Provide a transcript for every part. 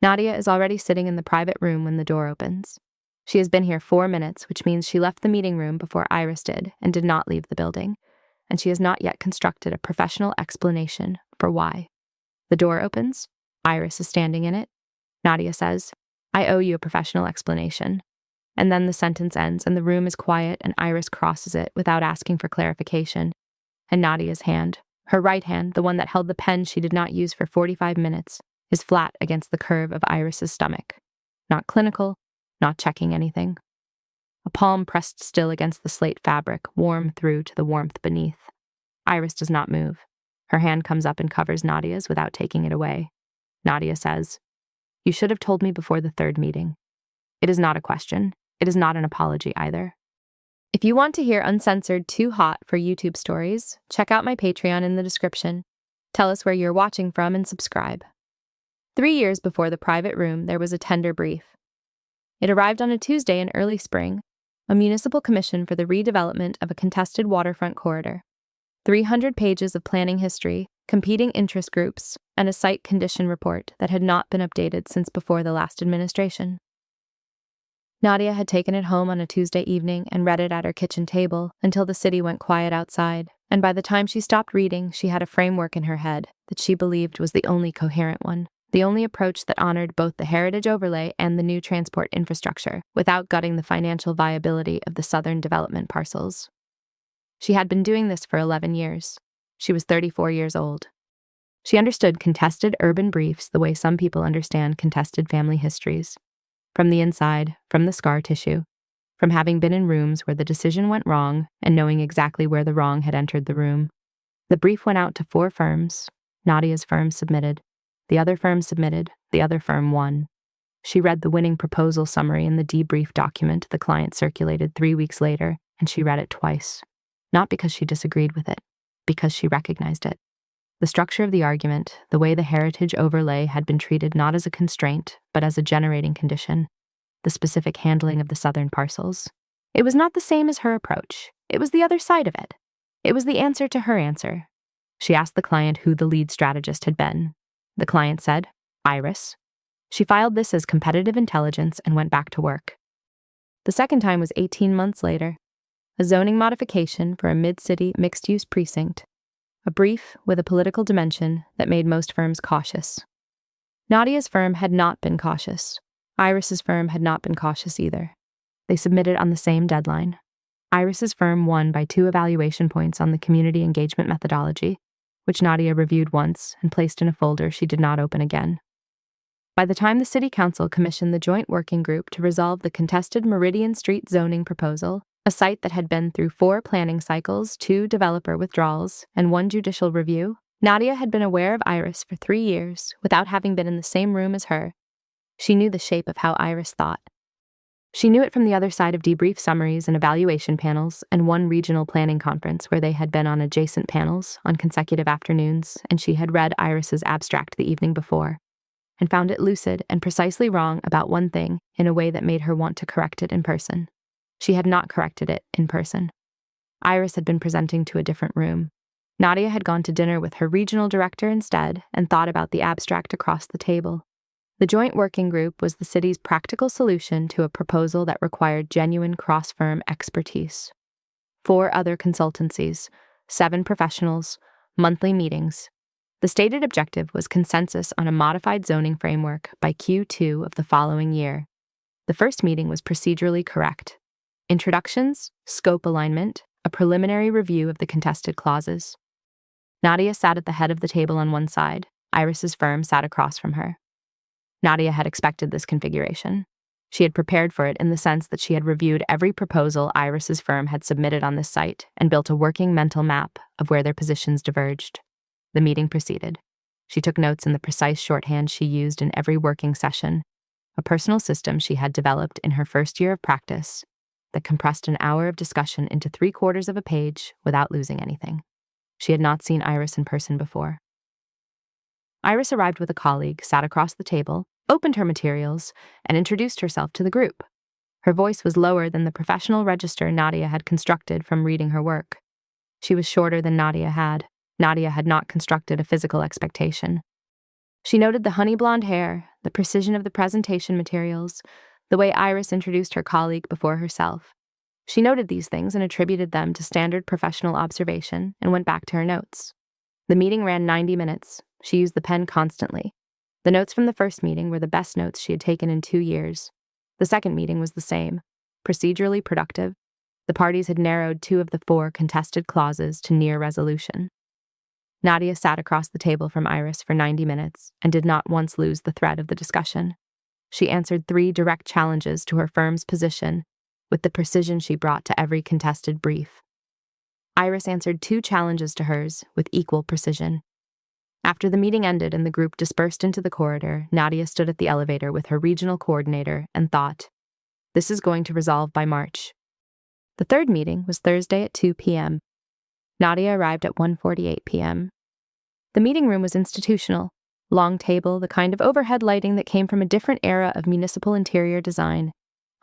Nadia is already sitting in the private room when the door opens. She has been here 4 minutes, which means she left the meeting room before Iris did and did not leave the building, and she has not yet constructed a professional explanation for why. The door opens. Iris is standing in it. Nadia says, "I owe you a professional explanation." And then the sentence ends and the room is quiet and Iris crosses it without asking for clarification. And Nadia's hand, her right hand, the one that held the pen she did not use for 45 minutes, is flat against the curve of Iris's stomach. Not clinical, not checking anything. A palm pressed still against the slate fabric, warm through to the warmth beneath. Iris does not move. Her hand comes up and covers Nadia's without taking it away. Nadia says, "You should have told me before the third meeting." It is not a question. It is not an apology either. If you want to hear uncensored Too Hot for YouTube stories, check out my Patreon in the description. Tell us where you're watching from and subscribe. 3 years before the private room, there was a tender brief. It arrived on a Tuesday in early spring, a municipal commission for the redevelopment of a contested waterfront corridor. 300 pages of planning history, competing interest groups, and a site condition report that had not been updated since before the last administration. Nadia had taken it home on a Tuesday evening and read it at her kitchen table until the city went quiet outside, and by the time she stopped reading, she had a framework in her head that she believed was the only coherent one, the only approach that honored both the heritage overlay and the new transport infrastructure, without gutting the financial viability of the southern development parcels. She had been doing this for 11 years. She was 34 years old. She understood contested urban briefs the way some people understand contested family histories. From the inside, from the scar tissue, from having been in rooms where the decision went wrong and knowing exactly where the wrong had entered the room. The brief went out to 4 firms. Nadia's firm submitted. The other firm submitted. The other firm won. She read the winning proposal summary in the debrief document the client circulated 3 weeks later, and she read it twice. Not because she disagreed with it, because she recognized it. The structure of the argument, the way the heritage overlay had been treated not as a constraint, but as a generating condition, the specific handling of the southern parcels. It was not the same as her approach. It was the other side of it. It was the answer to her answer. She asked the client who the lead strategist had been. The client said, "Iris." She filed this as competitive intelligence and went back to work. The second time was 18 months later. A zoning modification for a mid-city mixed-use precinct. A brief with a political dimension that made most firms cautious. Nadia's firm had not been cautious. Iris's firm had not been cautious either. They submitted on the same deadline. Iris's firm won by 2 evaluation points on the community engagement methodology, which Nadia reviewed once and placed in a folder she did not open again. By the time the City Council commissioned the joint working group to resolve the contested Meridian Street zoning proposal, a site that had been through 4 planning cycles, 2 developer withdrawals, and 1 judicial review, Nadia had been aware of Iris for 3 years without having been in the same room as her. She knew the shape of how Iris thought. She knew it from the other side of debrief summaries and evaluation panels and 1 regional planning conference where they had been on adjacent panels on consecutive afternoons, and she had read Iris's abstract the evening before, and found it lucid and precisely wrong about one thing in a way that made her want to correct it in person. She had not corrected it in person. Iris had been presenting to a different room. Nadia had gone to dinner with her regional director instead and thought about the abstract across the table. The joint working group was the city's practical solution to a proposal that required genuine cross-firm expertise. 4 other consultancies, 7 professionals, monthly meetings. The stated objective was consensus on a modified zoning framework by Q2 of the following year. The first meeting was procedurally correct. Introductions, scope alignment, a preliminary review of the contested clauses. Nadia sat at the head of the table on one side. Iris's firm sat across from her. Nadia had expected this configuration. She had prepared for it in the sense that she had reviewed every proposal Iris's firm had submitted on this site and built a working mental map of where their positions diverged. The meeting proceeded. She took notes in the precise shorthand she used in every working session, a personal system she had developed in her first year of practice that compressed an hour of discussion into 3/4 of a page without losing anything. She had not seen Iris in person before. Iris arrived with a colleague, sat across the table, opened her materials, and introduced herself to the group. Her voice was lower than the professional register Nadia had constructed from reading her work. She was shorter than Nadia had. Nadia had not constructed a physical expectation. She noted the honey blonde hair, the precision of the presentation materials, the way Iris introduced her colleague before herself. She noted these things and attributed them to standard professional observation and went back to her notes. The meeting ran 90 minutes. She used the pen constantly. The notes from the first meeting were the best notes she had taken in 2 years. The second meeting was the same, procedurally productive. The parties had narrowed 2 of the 4 contested clauses to near resolution. Nadia sat across the table from Iris for 90 minutes and did not once lose the thread of the discussion. She answered 3 direct challenges to her firm's position with the precision she brought to every contested brief. Iris answered 2 challenges to hers with equal precision. After the meeting ended and the group dispersed into the corridor, Nadia stood at the elevator with her regional coordinator and thought, "This is going to resolve by March." The third meeting was Thursday at 2 p.m. Nadia arrived at 1:48 p.m. The meeting room was institutional, long table, the kind of overhead lighting that came from a different era of municipal interior design,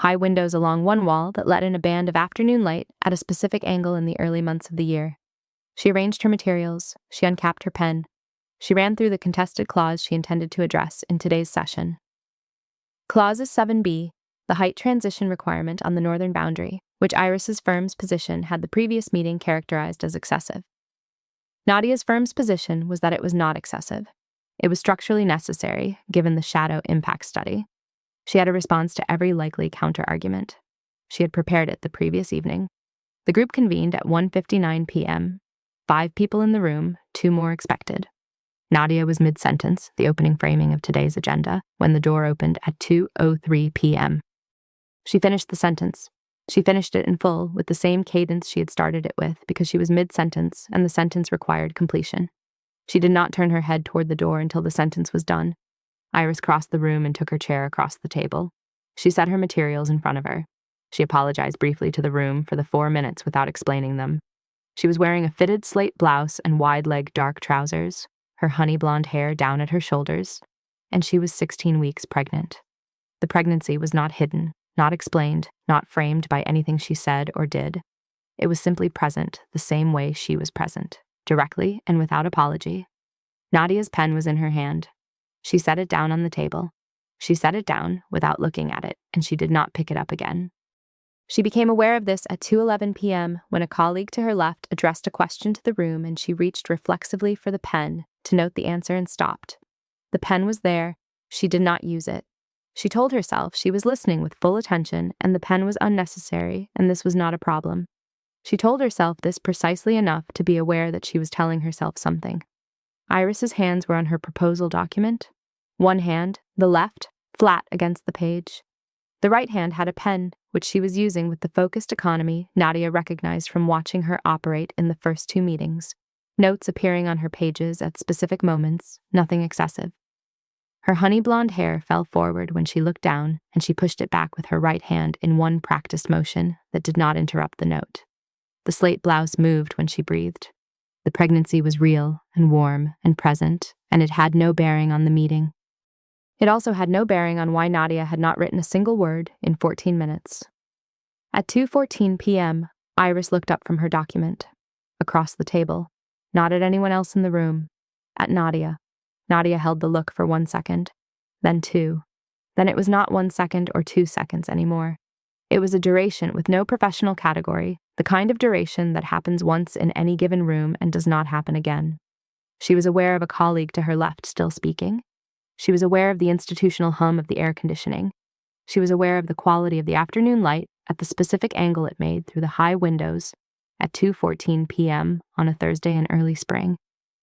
high windows along one wall that let in a band of afternoon light at a specific angle in the early months of the year. She arranged her materials, she uncapped her pen. She ran through the contested clause she intended to address in today's session. Clause 7b, the height transition requirement on the northern boundary, which Iris's firm's position had the previous meeting characterized as excessive. Nadia's firm's position was that it was not excessive. It was structurally necessary, given the shadow impact study. She had a response to every likely counter-argument. She had prepared it the previous evening. The group convened at 1:59 p.m. 5 people in the room, 2 more expected. Nadia was mid-sentence, the opening framing of today's agenda, when the door opened at 2:03 p.m. She finished the sentence. She finished it in full with the same cadence she had started it with because she was mid-sentence and the sentence required completion. She did not turn her head toward the door until the sentence was done. Iris crossed the room and took her chair across the table. She set her materials in front of her. She apologized briefly to the room for the 4 minutes without explaining them. She was wearing a fitted slate blouse and wide-leg dark trousers, her honey blonde hair down at her shoulders, and she was 16 weeks pregnant. The pregnancy was not hidden, not explained, not framed by anything she said or did. It was simply present the same way she was present, directly and without apology. Nadia's pen was in her hand. She set it down on the table. She set it down without looking at it, and she did not pick it up again. She became aware of this at 2:11 p.m. when a colleague to her left addressed a question to the room and she reached reflexively for the pen to note the answer and stopped. The pen was there. She did not use it. She told herself she was listening with full attention and the pen was unnecessary and this was not a problem. She told herself this precisely enough to be aware that she was telling herself something. Iris's hands were on her proposal document. One hand, the left, flat against the page. The right hand had a pen, which she was using with the focused economy Nadia recognized from watching her operate in the first 2 meetings. Notes appearing on her pages at specific moments, nothing excessive. Her honey blonde hair fell forward when she looked down, and she pushed it back with her right hand in one practiced motion that did not interrupt the note. The slate blouse moved when she breathed. The pregnancy was real and warm and present, and it had no bearing on the meeting. It also had no bearing on why Nadia had not written a single word in 14 minutes. At 2:14 p.m., Iris looked up from her document, across the table, not at anyone else in the room, at Nadia. Nadia held the look for 1 second, then 2. Then it was not 1 second or 2 seconds anymore. It was a duration with no professional category, the kind of duration that happens once in any given room and does not happen again. She was aware of a colleague to her left still speaking. She was aware of the institutional hum of the air conditioning. She was aware of the quality of the afternoon light at the specific angle it made through the high windows at 2:14 p.m. on a Thursday in early spring,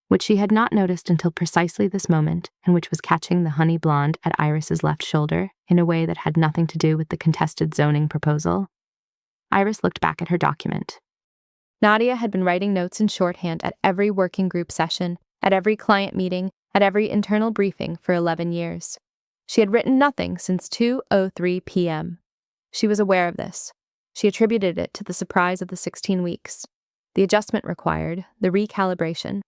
which she had not noticed until precisely this moment and which was catching the honey blonde at Iris's left shoulder in a way that had nothing to do with the contested zoning proposal. Iris looked back at her document. Nadia had been writing notes in shorthand at every working group session, at every client meeting, at every internal briefing for 11 years. She had written nothing since 2:03 p.m. She was aware of this. She attributed it to the surprise of the 16 weeks, the adjustment required, the recalibration.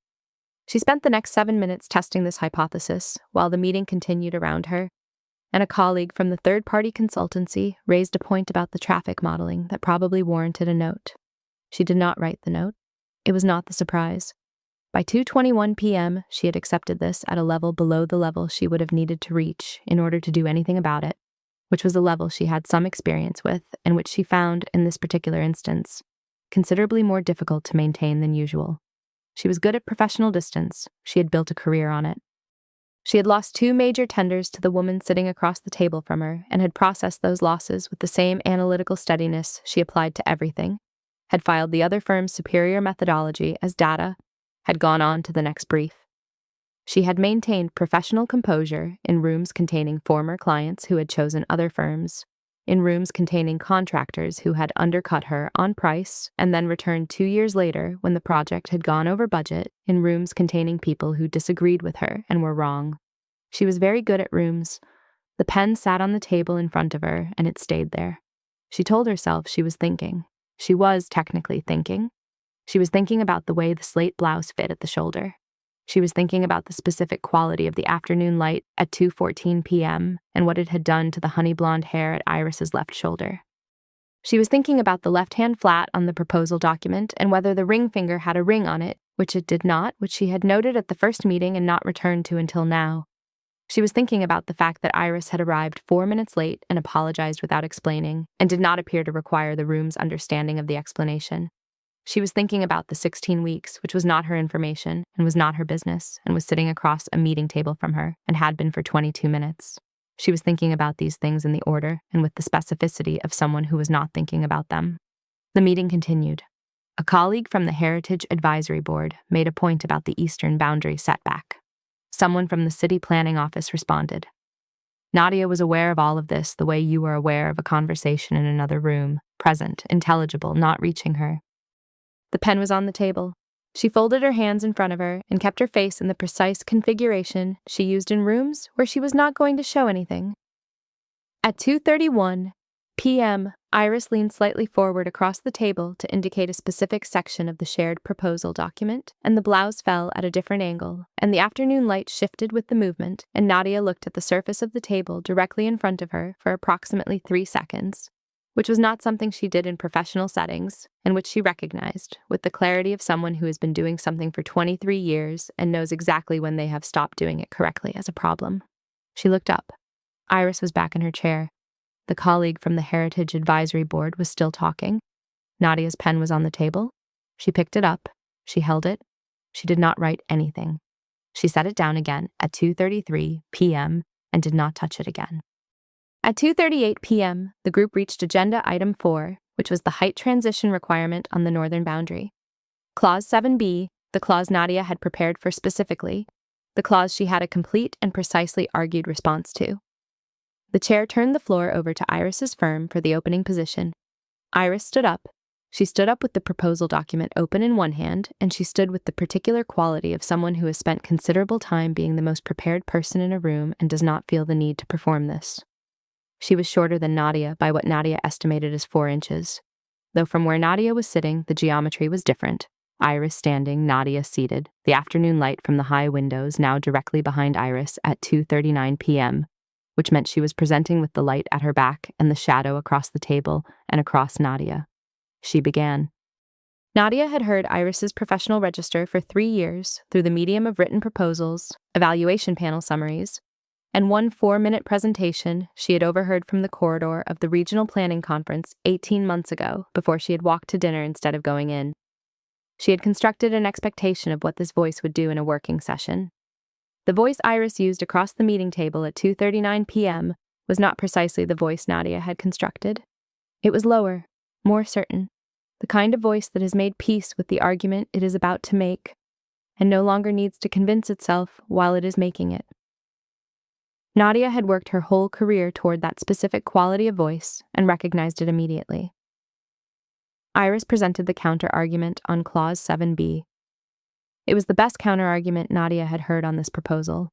She spent the next 7 minutes testing this hypothesis while the meeting continued around her, and a colleague from the third-party consultancy raised a point about the traffic modeling that probably warranted a note. She did not write the note. It was not the surprise. By 2:21 p.m., she had accepted this at a level below the level she would have needed to reach in order to do anything about it, which was a level she had some experience with and which she found, in this particular instance, considerably more difficult to maintain than usual. She was good at professional distance. She had built a career on it. She had lost 2 major tenders to the woman sitting across the table from her and had processed those losses with the same analytical steadiness she applied to everything, had filed the other firm's superior methodology as data, had gone on to the next brief. She had maintained professional composure in rooms containing former clients who had chosen other firms, in rooms containing contractors who had undercut her on price and then returned 2 years later when the project had gone over budget, in rooms containing people who disagreed with her and were wrong. She was very good at rooms. The pen sat on the table in front of her, and it stayed there. She told herself she was thinking. She was technically thinking. She was thinking about the way the slate blouse fit at the shoulder. She was thinking about the specific quality of the afternoon light at 2:14 p.m. and what it had done to the honey blonde hair at Iris's left shoulder. She was thinking about the left-hand flat on the proposal document and whether the ring finger had a ring on it, which it did not, which she had noted at the first meeting and not returned to until now. She was thinking about the fact that Iris had arrived 4 minutes late and apologized without explaining, and did not appear to require the room's understanding of the explanation. She was thinking about the 16 weeks, which was not her information and was not her business, and was sitting across a meeting table from her, and had been for 22 minutes. She was thinking about these things in the order and with the specificity of someone who was not thinking about them. The meeting continued. A colleague from the Heritage Advisory Board made a point about the eastern boundary setback. Someone from the city planning office responded. Nadia was aware of all of this the way you were aware of a conversation in another room, present, intelligible, not reaching her. The pen was on the table. She folded her hands in front of her and kept her face in the precise configuration she used in rooms where she was not going to show anything. At 2:31 p.m., Iris leaned slightly forward across the table to indicate a specific section of the shared proposal document, and the blouse fell at a different angle, and the afternoon light shifted with the movement, and Nadia looked at the surface of the table directly in front of her for approximately 3 seconds. Which was not something she did in professional settings, and which she recognized, with the clarity of someone who has been doing something for 23 years and knows exactly when they have stopped doing it correctly as a problem. She looked up. Iris was back in her chair. The colleague from the Heritage Advisory Board was still talking. Nadia's pen was on the table. She picked it up. She held it. She did not write anything. She set it down again at 2:33 p.m. and did not touch it again. At 2:38 p.m., the group reached Agenda Item 4, which was the height transition requirement on the northern boundary. Clause 7b, the clause Nadia had prepared for specifically, the clause she had a complete and precisely argued response to. The chair turned the floor over to Iris's firm for the opening position. Iris stood up. She stood up with the proposal document open in one hand, and she stood with the particular quality of someone who has spent considerable time being the most prepared person in a room and does not feel the need to perform this. She was shorter than Nadia by what Nadia estimated as 4 inches. Though from where Nadia was sitting, the geometry was different. Iris standing, Nadia seated, the afternoon light from the high windows now directly behind Iris at 2:39 p.m., which meant she was presenting with the light at her back and the shadow across the table and across Nadia. She began. Nadia had heard Iris's professional register for 3 years through the medium of written proposals, evaluation panel summaries, and one 4-minute presentation she had overheard from the corridor of the regional planning conference 18 months ago before she had walked to dinner instead of going in. She had constructed an expectation of what this voice would do in a working session. The voice Iris used across the meeting table at 2:39 p.m. was not precisely the voice Nadia had constructed. It was lower, more certain, the kind of voice that has made peace with the argument it is about to make, and no longer needs to convince itself while it is making it. Nadia had worked her whole career toward that specific quality of voice and recognized it immediately. Iris presented the counter-argument on Clause 7b. It was the best counter-argument Nadia had heard on this proposal.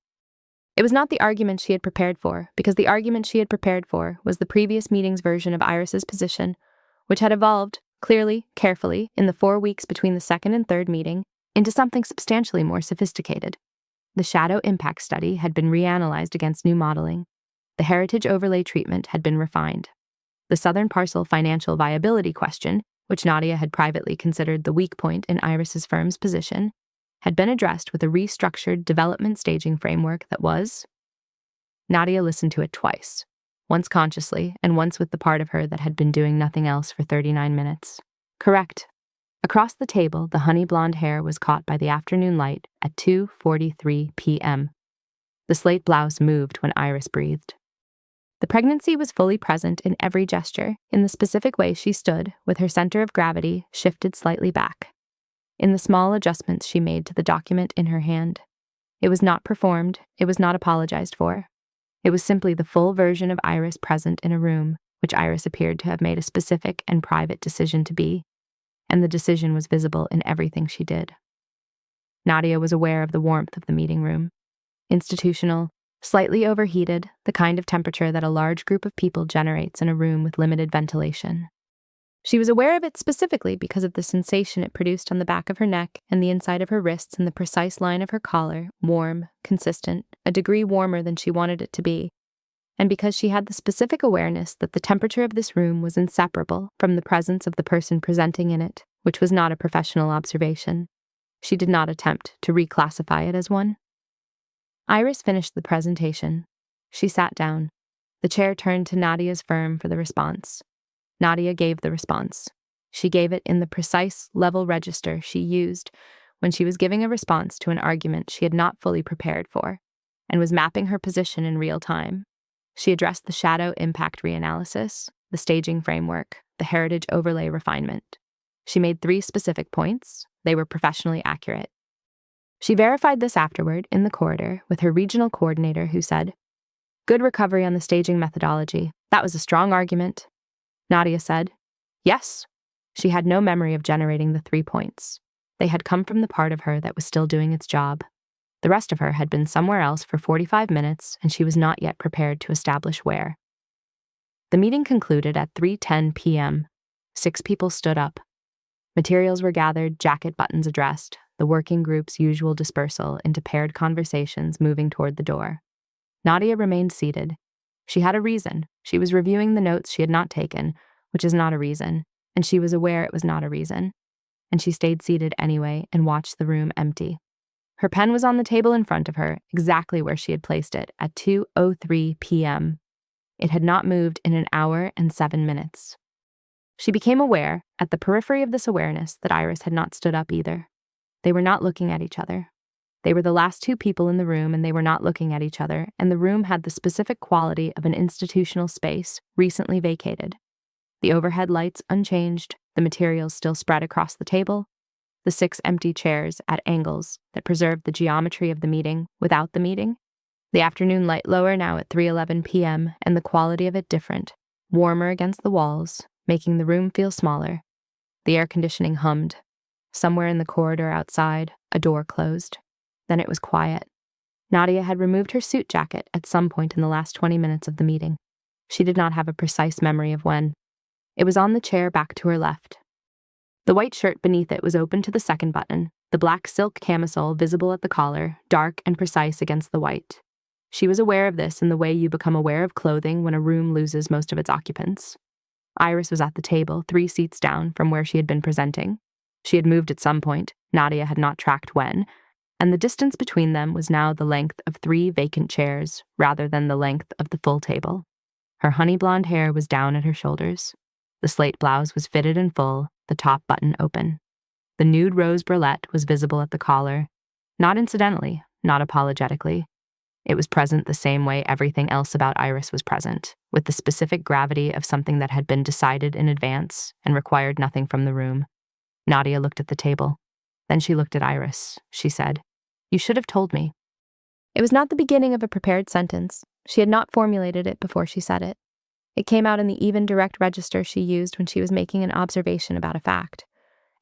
It was not the argument she had prepared for, because the argument she had prepared for was the previous meeting's version of Iris's position, which had evolved, clearly, carefully, in the 4 weeks between the second and third meeting, into something substantially more sophisticated. The shadow impact study had been reanalyzed against new modeling. The heritage overlay treatment had been refined. The southern parcel financial viability question, which Nadia had privately considered the weak point in Iris's firm's position, had been addressed with a restructured development staging framework that was? Nadia listened to it twice, once consciously and once with the part of her that had been doing nothing else for 39 minutes. Correct. Across the table, the honey blonde hair was caught by the afternoon light at 2:43 p.m. The slate blouse moved when Iris breathed. The pregnancy was fully present in every gesture, in the specific way she stood, with her center of gravity shifted slightly back, in the small adjustments she made to the document in her hand. It was not performed, it was not apologized for. It was simply the full version of Iris present in a room, which Iris appeared to have made a specific and private decision to be, and the decision was visible in everything she did. Nadia was aware of the warmth of the meeting room. Institutional, slightly overheated, the kind of temperature that a large group of people generates in a room with limited ventilation. She was aware of it specifically because of the sensation it produced on the back of her neck and the inside of her wrists and the precise line of her collar, warm, consistent, a degree warmer than she wanted it to be, and because she had the specific awareness that the temperature of this room was inseparable from the presence of the person presenting in it, which was not a professional observation. She did not attempt to reclassify it as one. Iris finished the presentation. She sat down. The chair turned to Nadia's firm for the response. Nadia gave the response. She gave it in the precise level register she used when she was giving a response to an argument she had not fully prepared for, and was mapping her position in real time. She addressed the shadow impact reanalysis, the staging framework, the heritage overlay refinement. She made 3 specific points. They were professionally accurate. She verified this afterward in the corridor with her regional coordinator, who said, "Good recovery on the staging methodology. That was a strong argument." Nadia said, "Yes." She had no memory of generating the 3 points. They had come from the part of her that was still doing its job. The rest of her had been somewhere else for 45 minutes, and she was not yet prepared to establish where. The meeting concluded at 3:10 p.m. 6 people stood up. Materials were gathered, jacket buttons addressed, the working group's usual dispersal into paired conversations moving toward the door. Nadia remained seated. She had a reason. She was reviewing the notes she had not taken, which is not a reason, and she was aware it was not a reason. And she stayed seated anyway and watched the room empty. Her pen was on the table in front of her, exactly where she had placed it, at 2:03 p.m. It had not moved in an hour and 7 minutes. She became aware, at the periphery of this awareness, that Iris had not stood up either. They were not looking at each other. They were the last 2 people in the room, and they were not looking at each other, and the room had the specific quality of an institutional space recently vacated. The overhead lights unchanged, the materials still spread across the table, the 6 empty chairs at angles that preserved the geometry of the meeting without the meeting, the afternoon light lower now at 3:11 p.m. and the quality of it different, warmer against the walls, making the room feel smaller. The air conditioning hummed. Somewhere in the corridor outside, a door closed. Then it was quiet. Nadia had removed her suit jacket at some point in the last 20 minutes of the meeting. She did not have a precise memory of when. It was on the chair back to her left. The white shirt beneath it was open to the second button, the black silk camisole visible at the collar, dark and precise against the white. She was aware of this in the way you become aware of clothing when a room loses most of its occupants. Iris was at the table, 3 seats down from where she had been presenting. She had moved at some point, Nadia had not tracked when, and the distance between them was now the length of 3 vacant chairs rather than the length of the full table. Her honey blonde hair was down at her shoulders. The slate blouse was fitted in full, the top button open. The nude rose bralette was visible at the collar, not incidentally, not apologetically. It was present the same way everything else about Iris was present, with the specific gravity of something that had been decided in advance and required nothing from the room. Nadia looked at the table. Then she looked at Iris. She said, "You should have told me." It was not the beginning of a prepared sentence. She had not formulated it before she said it. It came out in the even direct register she used when she was making an observation about a fact.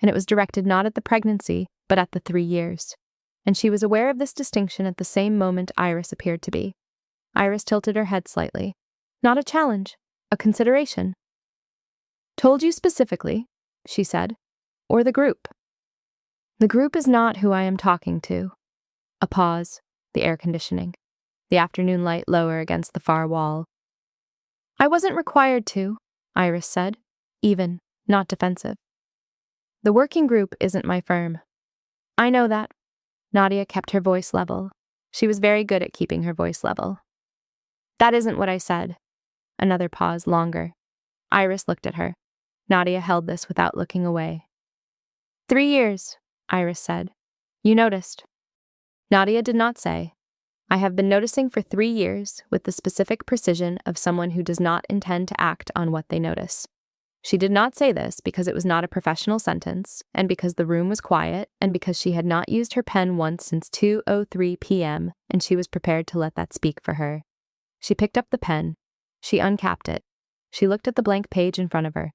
And it was directed not at the pregnancy, but at the 3 years. And she was aware of this distinction at the same moment Iris appeared to be. Iris tilted her head slightly. Not a challenge, a consideration. "Told you specifically," she said, "or the group?" "The group is not who I am talking to." A pause, the air conditioning, the afternoon light lower against the far wall. "I wasn't required to," Iris said, even, not defensive. "The working group isn't my firm." "I know that." Nadia kept her voice level. She was very good at keeping her voice level. That isn't what I said. Another pause, longer. Iris looked at her. Nadia held this without looking away. 3 years, Iris said. You noticed. Nadia did not say. I have been noticing for 3 years with the specific precision of someone who does not intend to act on what they notice. She did not say this because it was not a professional sentence, and because the room was quiet, and because she had not used her pen once since 2:03 p.m., and she was prepared to let that speak for her. She picked up the pen. She uncapped it. She looked at the blank page in front of her.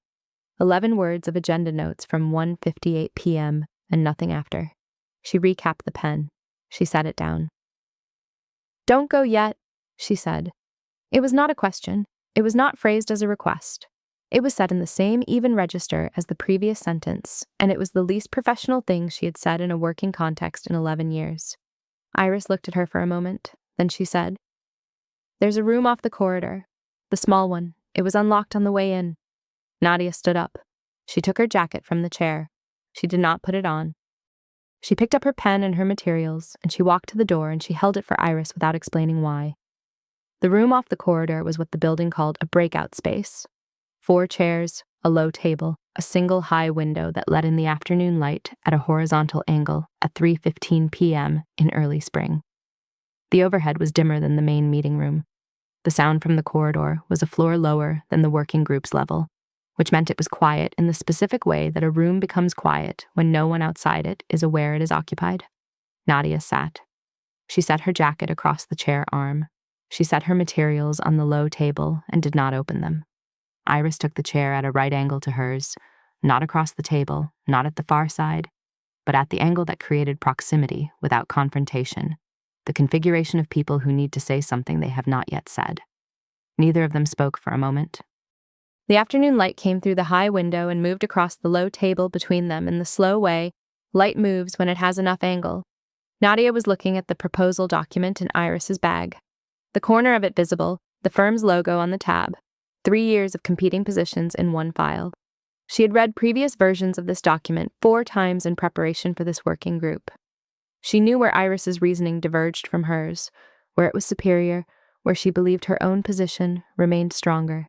11 words of agenda notes from 1:58 p.m., and nothing after. She recapped the pen. She set it down. Don't go yet, she said. It was not a question. It was not phrased as a request. It was said in the same even register as the previous sentence, and it was the least professional thing she had said in a working context in 11 years. Iris looked at her for a moment. Then she said, There's a room off the corridor. The small one. It was unlocked on the way in. Nadia stood up. She took her jacket from the chair. She did not put it on. She picked up her pen and her materials, and she walked to the door and she held it for Iris without explaining why. The room off the corridor was what the building called a breakout space. 4 chairs, a low table, a single high window that let in the afternoon light at a horizontal angle at 3:15 p.m. in early spring. The overhead was dimmer than the main meeting room. The sound from the corridor was a floor lower than the working group's level, which meant it was quiet in the specific way that a room becomes quiet when no one outside it is aware it is occupied. Nadia sat. She set her jacket across the chair arm. She set her materials on the low table and did not open them. Iris took the chair at a right angle to hers, not across the table, not at the far side, but at the angle that created proximity without confrontation, the configuration of people who need to say something they have not yet said. Neither of them spoke for a moment. The afternoon light came through the high window and moved across the low table between them in the slow way light moves when it has enough angle. Nadia was looking at the proposal document in Iris's bag. The corner of it visible, the firm's logo on the tab. 3 years of competing positions in one file. She had read previous versions of this document 4 times in preparation for this working group. She knew where Iris's reasoning diverged from hers, where it was superior, where she believed her own position remained stronger.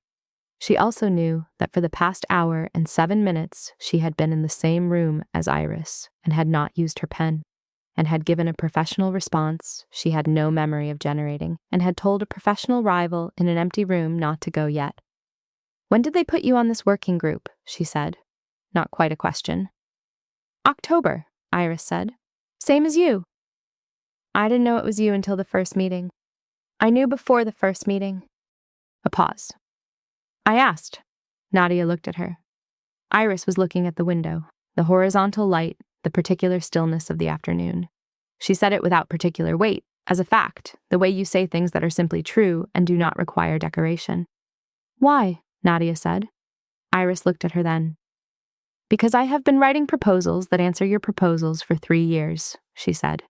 She also knew that for the past hour and 7 minutes she had been in the same room as Iris and had not used her pen, and had given a professional response she had no memory of generating, and had told a professional rival in an empty room not to go yet. When did they put you on this working group? She said. Not quite a question. October, Iris said. Same as you. I didn't know it was you until the first meeting. I knew before the first meeting. A pause. I asked. Nadia looked at her. Iris was looking at the window, the horizontal light, the particular stillness of the afternoon. She said it without particular weight, as a fact, the way you say things that are simply true and do not require decoration. Why? Nadia said. Iris looked at her then. Because I have been writing proposals that answer your proposals for 3 years, she said.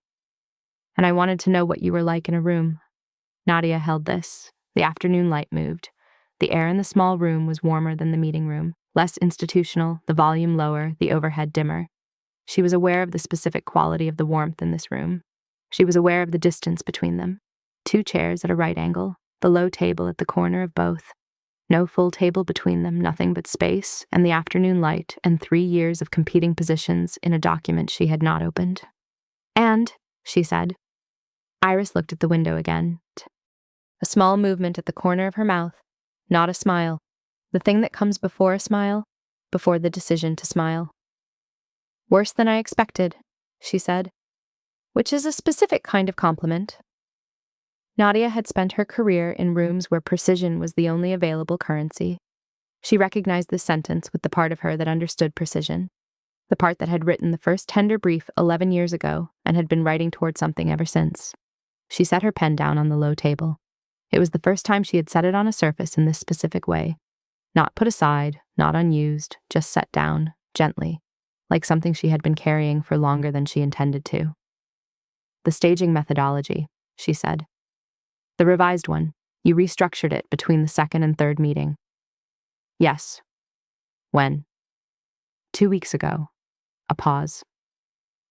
And I wanted to know what you were like in a room. Nadia held this. The afternoon light moved. The air in the small room was warmer than the meeting room, less institutional, the volume lower, the overhead dimmer. She was aware of the specific quality of the warmth in this room. She was aware of the distance between them. 2 chairs at a right angle, the low table at the corner of both. No full table between them, nothing but space and the afternoon light and 3 years of competing positions in a document she had not opened. And, she said. Iris looked at the window again. A small movement at the corner of her mouth, not a smile. The thing that comes before a smile, before the decision to smile. Worse than I expected, she said, which is a specific kind of compliment. Nadia had spent her career in rooms where precision was the only available currency. She recognized this sentence with the part of her that understood precision, the part that had written the first tender brief 11 years ago and had been writing toward something ever since. She set her pen down on the low table. It was the first time she had set it on a surface in this specific way. Not put aside, not unused, just set down, gently, like something she had been carrying for longer than she intended to. The staging methodology, she said. The revised one. You restructured it between the second and third meeting. Yes. When? 2 weeks ago. A pause.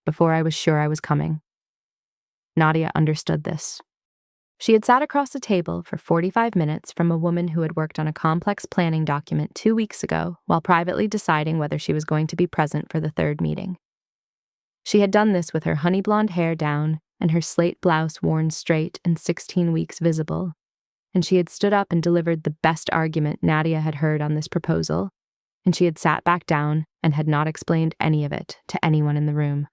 Before I was sure I was coming. Nadia understood this. She had sat across the table for 45 minutes from a woman who had worked on a complex planning document 2 weeks ago while privately deciding whether she was going to be present for the third meeting. She had done this with her honey blonde hair down and her slate blouse worn straight and 16 weeks visible, and she had stood up and delivered the best argument Nadia had heard on this proposal, and she had sat back down and had not explained any of it to anyone in the room.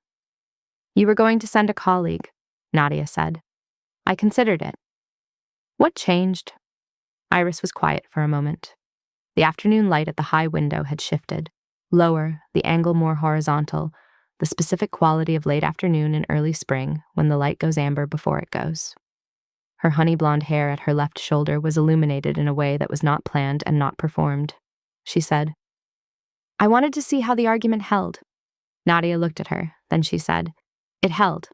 "You were going to send a colleague," Nadia said. "I considered it." "What changed?" Iris was quiet for a moment. The afternoon light at the high window had shifted. Lower, the angle more horizontal, the specific quality of late afternoon and early spring when the light goes amber before it goes. Her honey blonde hair at her left shoulder was illuminated in a way that was not planned and not performed. She said, "I wanted to see how the argument held." Nadia looked at her. Then she said, "It held.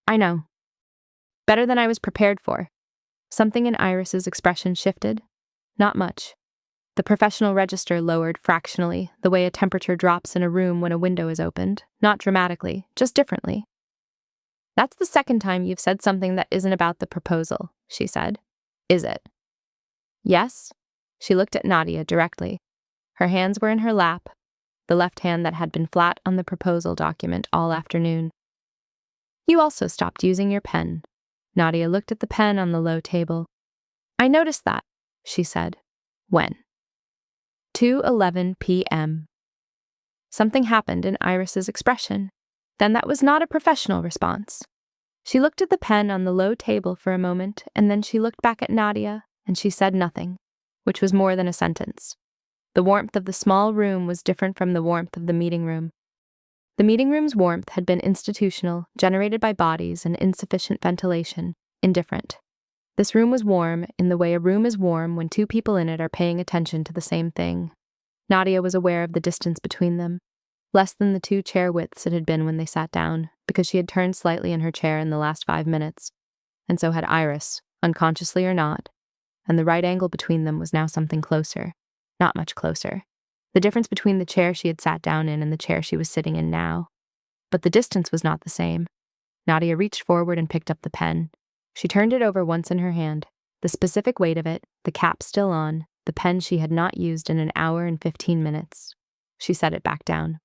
I know. Better than I was prepared for." Something in Iris's expression shifted. Not much. The professional register lowered fractionally, the way a temperature drops in a room when a window is opened. Not dramatically, just differently. "That's the second time you've said something that isn't about the proposal," she said. "Is it?" "Yes." She looked at Nadia directly. Her hands were in her lap, the left hand that had been flat on the proposal document all afternoon. "You also stopped using your pen." Nadia looked at the pen on the low table. "I noticed that," she said. "When?" 2:11 p.m. Something happened in Iris's expression. Then that was not a professional response. She looked at the pen on the low table for a moment, and then she looked back at Nadia, and she said nothing, which was more than a sentence. The warmth of the small room was different from the warmth of the meeting room. The meeting room's warmth had been institutional, generated by bodies and insufficient ventilation, indifferent. This room was warm in the way a room is warm when two people in it are paying attention to the same thing. Nadia was aware of the distance between them, less than the 2 chair widths it had been when they sat down, because she had turned slightly in her chair in the last 5 minutes, and so had Iris, unconsciously or not, and the right angle between them was now something closer, not much closer. The difference between the chair she had sat down in and the chair she was sitting in now. But the distance was not the same. Nadia reached forward and picked up the pen. She turned it over once in her hand, the specific weight of it, the cap still on, the pen she had not used in an hour and 15 minutes. She set it back down.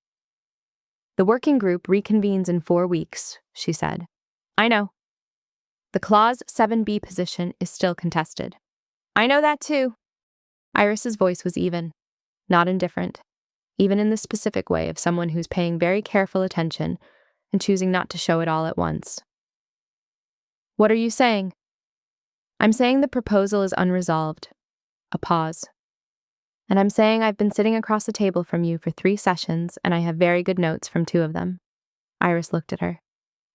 "The working group reconvenes in 4 weeks, she said. "I know." "The Clause 7B position is still contested." "I know that too." Iris's voice was even, not indifferent, even in the specific way of someone who's paying very careful attention and choosing not to show it all at once. "What are you saying?" "I'm saying the proposal is unresolved." A pause. "And I'm saying I've been sitting across the table from you for 3 sessions, and I have very good notes from 2 of them." Iris looked at her.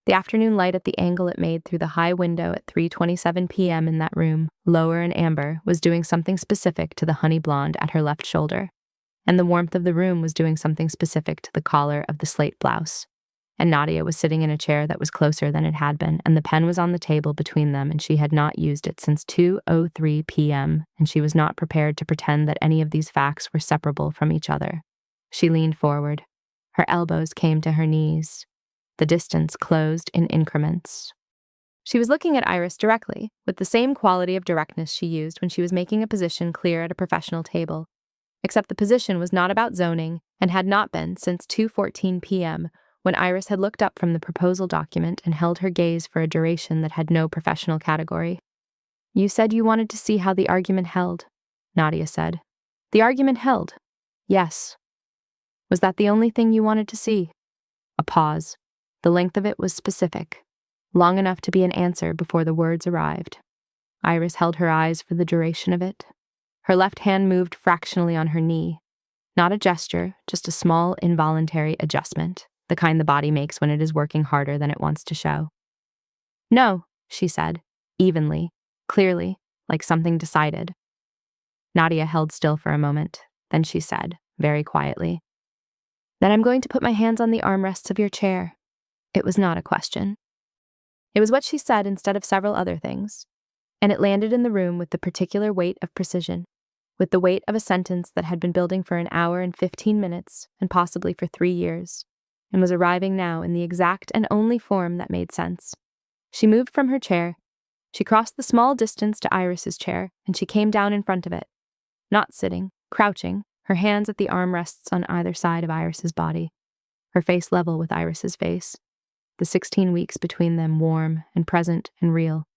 The afternoon light at the angle it made through the high window at 3:27 p.m. in that room, lower and amber, was doing something specific to the honey blonde at her left shoulder, and the warmth of the room was doing something specific to the collar of the slate blouse. And Nadia was sitting in a chair that was closer than it had been, and the pen was on the table between them, and she had not used it since 2:03 p.m., and she was not prepared to pretend that any of these facts were separable from each other. She leaned forward. Her elbows came to her knees. The distance closed in increments. She was looking at Iris directly, with the same quality of directness she used when she was making a position clear at a professional table, except the position was not about zoning and had not been since 2:14 p.m., when Iris had looked up from the proposal document and held her gaze for a duration that had no professional category. "You said you wanted to see how the argument held," Nadia said. "The argument held." "Yes." "Was that the only thing you wanted to see?" A pause. The length of it was specific, long enough to be an answer before the words arrived. Iris held her eyes for the duration of it. Her left hand moved fractionally on her knee. Not a gesture, just a small, involuntary adjustment, the kind the body makes when it is working harder than it wants to show. "No," she said, evenly, clearly, like something decided. Nadia held still for a moment. Then she said, very quietly, "Then I'm going to put my hands on the armrests of your chair." It was not a question. It was what she said instead of several other things, and it landed in the room with the particular weight of precision, with the weight of a sentence that had been building for an hour and 15 minutes, and possibly for 3 years, and was arriving now in the exact and only form that made sense. She moved from her chair. She crossed the small distance to Iris's chair, and she came down in front of it. Not sitting, crouching, her hands at the armrests on either side of Iris's body, her face level with Iris's face, the 16 weeks between them warm and present and real,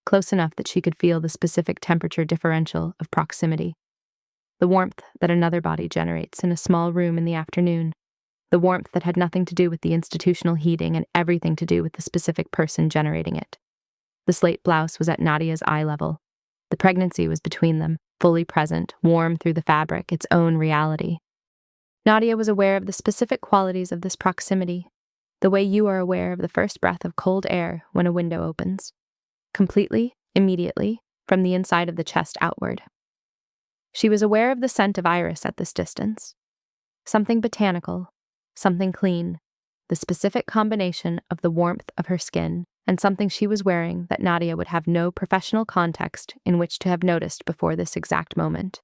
close enough that she could feel the specific temperature differential of proximity, the warmth that another body generates in a small room in the afternoon, the warmth that had nothing to do with the institutional heating and everything to do with the specific person generating it. The slate blouse was at Nadia's eye level. The pregnancy was between them, fully present, warm through the fabric, its own reality. Nadia was aware of the specific qualities of this proximity, the way you are aware of the first breath of cold air when a window opens. Completely, immediately, from the inside of the chest outward. She was aware of the scent of Iris at this distance. Something botanical, something clean, the specific combination of the warmth of her skin and something she was wearing that Nadia would have no professional context in which to have noticed before this exact moment.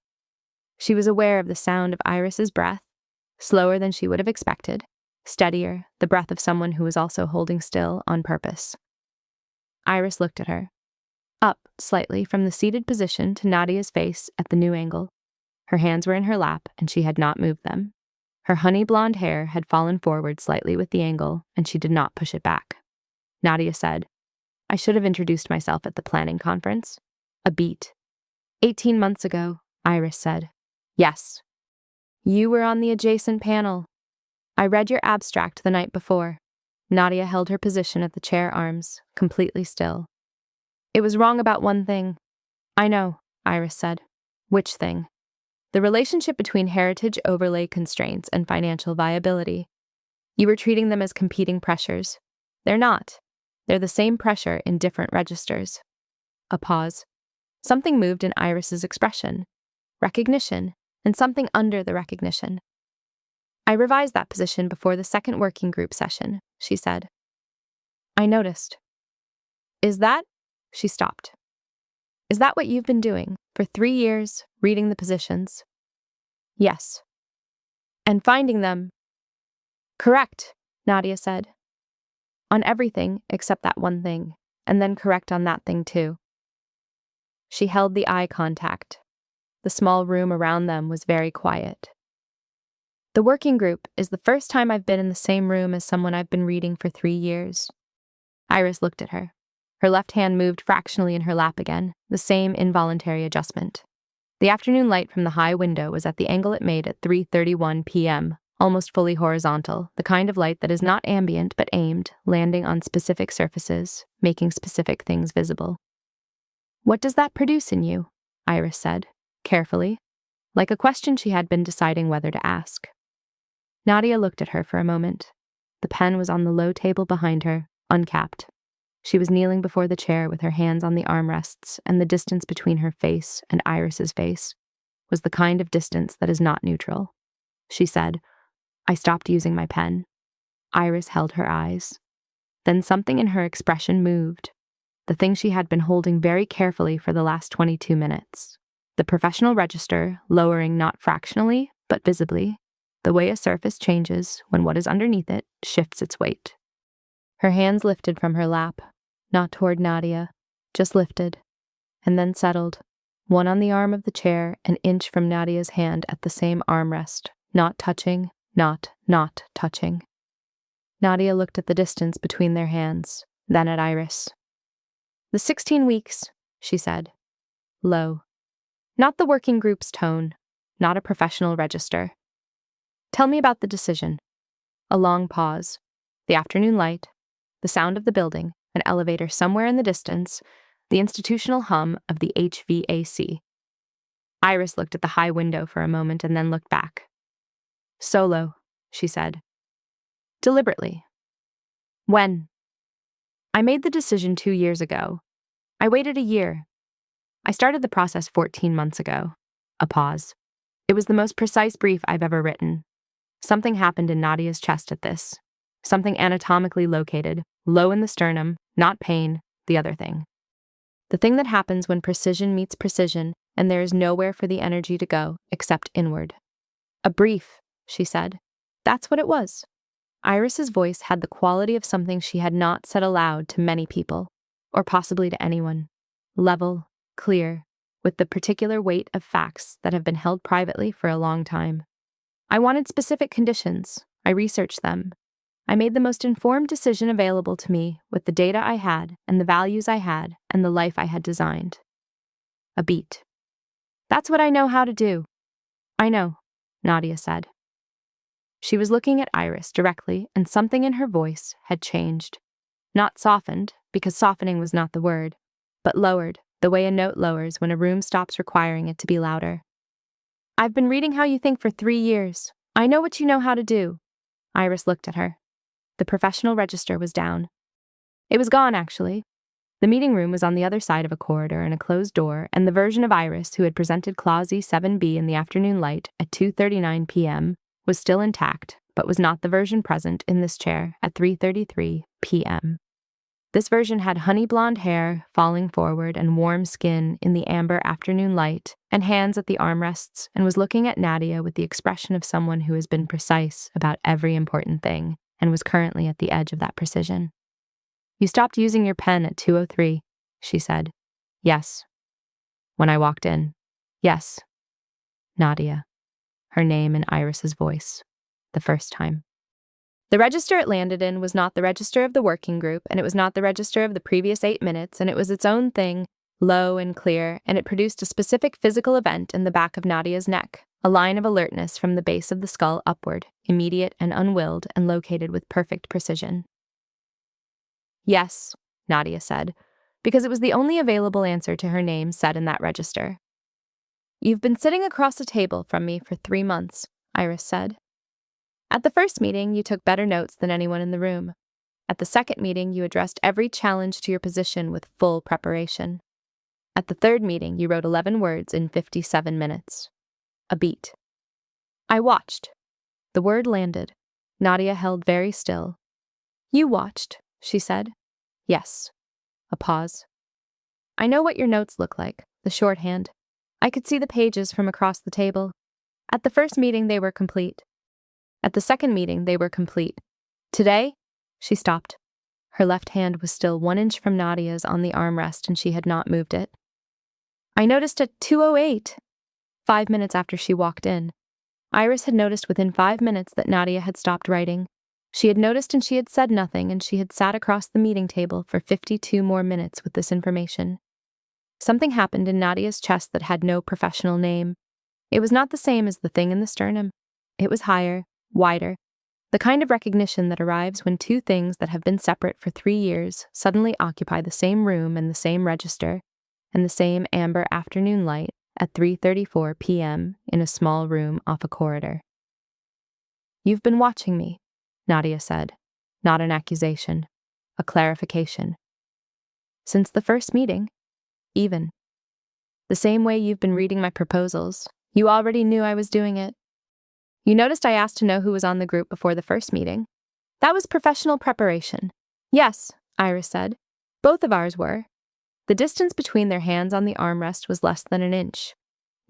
She was aware of the sound of Iris's breath, slower than she would have expected, steadier, the breath of someone who was also holding still on purpose. Iris looked at her. Up, slightly, from the seated position to Nadia's face at the new angle. Her hands were in her lap, and she had not moved them. Her honey blonde hair had fallen forward slightly with the angle, and she did not push it back. Nadia said, "I should have introduced myself at the planning conference." A beat. 18 months ago, Iris said. Yes. You were on the adjacent panel. I read your abstract the night before. Nadia held her position at the chair arms, completely still. It was wrong about one thing. I know, Iris said. Which thing? The relationship between heritage overlay constraints and financial viability. You were treating them as competing pressures. They're not. They're the same pressure in different registers. A pause. Something moved in Iris's expression. Recognition, and something under the recognition. I revised that position before the second working group session, she said. I noticed. Is that? She stopped. Is that what you've been doing for 3 years, reading the positions? Yes. And finding them? Correct, Nadia said. On everything except that one thing, and then correct on that thing too. She held the eye contact. The small room around them was very quiet. The working group is the first time I've been in the same room as someone I've been reading for 3 years. Iris looked at her. Her left hand moved fractionally in her lap again, the same involuntary adjustment. The afternoon light from the high window was at the angle it made at 3:31 p.m., almost fully horizontal, the kind of light that is not ambient but aimed, landing on specific surfaces, making specific things visible. What does that produce in you? Iris said, carefully, like a question she had been deciding whether to ask. Nadia looked at her for a moment. The pen was on the low table behind her, uncapped. She was kneeling before the chair with her hands on the armrests, and the distance between her face and Iris's face was the kind of distance that is not neutral. She said, I stopped using my pen. Iris held her eyes. Then something in her expression moved. The thing she had been holding very carefully for the last 22 minutes. The professional register, lowering not fractionally, but visibly, the way a surface changes when what is underneath it shifts its weight. Her hands lifted from her lap, not toward Nadia, just lifted, and then settled, one on the arm of the chair, an inch from Nadia's hand at the same armrest, not touching, not touching. Nadia looked at the distance between their hands, then at Iris. The 16 weeks, she said. Low. Not the working group's tone, not a professional register. Tell me about the decision. A long pause. The afternoon light. The sound of the building, an elevator somewhere in the distance, the institutional hum of the HVAC. Iris looked at the high window for a moment and then looked back. Solo, she said. Deliberately. When? I made the decision 2 years ago. I waited a year. I started the process 14 months ago. A pause. It was the most precise brief I've ever written. Something happened in Nadia's chest at this. Something anatomically located, low in the sternum, not pain, the other thing. The thing that happens when precision meets precision and there is nowhere for the energy to go except inward. A brief, she said. That's what it was. Iris's voice had the quality of something she had not said aloud to many people, or possibly to anyone. Level, clear, with the particular weight of facts that have been held privately for a long time. I wanted specific conditions. I researched them. I made the most informed decision available to me with the data I had and the values I had and the life I had designed. A beat. That's what I know how to do. I know, Nadia said. She was looking at Iris directly, and something in her voice had changed. Not softened, because softening was not the word, but lowered, the way a note lowers when a room stops requiring it to be louder. I've been reading how you think for 3 years. I know what you know how to do. Iris looked at her. The professional register was down. It was gone, actually. The meeting room was on the other side of a corridor and a closed door, and the version of Iris who had presented Clause 7B in the afternoon light at 2:39 p.m. was still intact, but was not the version present in this chair at 3:33 p.m. This version had honey blonde hair falling forward and warm skin in the amber afternoon light and hands at the armrests, and was looking at Nadia with the expression of someone who has been precise about every important thing and was currently at the edge of that precision. You stopped using your pen at 2:03, she said. Yes. When I walked in. Yes. Nadia. Her name in Iris's voice. The first time. The register it landed in was not the register of the working group, and it was not the register of the previous 8 minutes, and it was its own thing, low and clear, and it produced a specific physical event in the back of Nadia's neck, a line of alertness from the base of the skull upward, immediate and unwilled, and located with perfect precision. Yes, Nadia said, because it was the only available answer to her name said in that register. You've been sitting across the table from me for 3 months, Iris said. At the first meeting, you took better notes than anyone in the room. At the second meeting, you addressed every challenge to your position with full preparation. At the third meeting, you wrote 11 words in 57 minutes. A beat. I watched. The word landed. Nadia held very still. You watched, she said. Yes. A pause. I know what your notes look like, the shorthand. I could see the pages from across the table. At the first meeting, they were complete. At the second meeting, they were complete. Today, she stopped. Her left hand was still 1 inch from Nadia's on the armrest, and she had not moved it. I noticed at 2:08, 5 minutes after she walked in. Iris had noticed within 5 minutes that Nadia had stopped writing. She had noticed and she had said nothing, and she had sat across the meeting table for 52 more minutes with this information. Something happened in Nadia's chest that had no professional name. It was not the same as the thing in the sternum. It was higher, wider, the kind of recognition that arrives when 2 things that have been separate for 3 years suddenly occupy the same room and the same register, and the same amber afternoon light at 3:34 p.m. in a small room off a corridor. You've been watching me, Nadia said, not an accusation, a clarification. Since the first meeting, even. The same way you've been reading my proposals, you already knew I was doing it. You noticed I asked to know who was on the group before the first meeting. That was professional preparation. Yes, Iris said. Both of ours were. The distance between their hands on the armrest was less than 1 inch.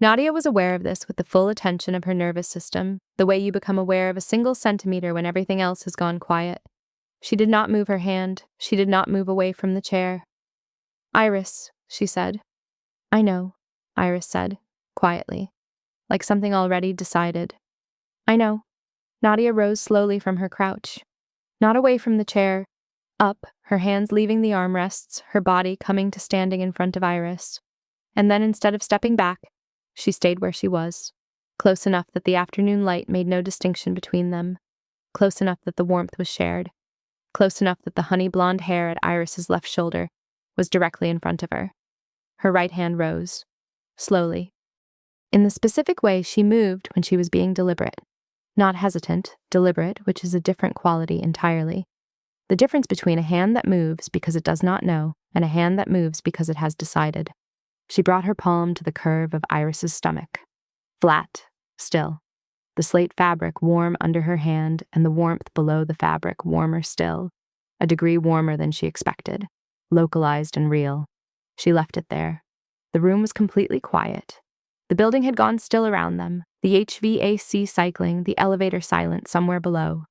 Nadia was aware of this with the full attention of her nervous system, the way you become aware of a single centimeter when everything else has gone quiet. She did not move her hand. She did not move away from the chair. Iris, she said. I know, Iris said, quietly, like something already decided. I know. Nadia rose slowly from her crouch. Not away from the chair. Up, her hands leaving the armrests, her body coming to standing in front of Iris. And then instead of stepping back, she stayed where she was, close enough that the afternoon light made no distinction between them, close enough that the warmth was shared, close enough that the honey blonde hair at Iris's left shoulder was directly in front of her. Her right hand rose, slowly. In the specific way she moved when she was being deliberate. Not hesitant, deliberate, which is a different quality entirely. The difference between a hand that moves because it does not know and a hand that moves because it has decided. She brought her palm to the curve of Iris's stomach. Flat, still. The slate fabric warm under her hand and the warmth below the fabric warmer still. A degree warmer than she expected. Localized and real. She left it there. The room was completely quiet. The building had gone still around them, the HVAC cycling, the elevator silent somewhere below.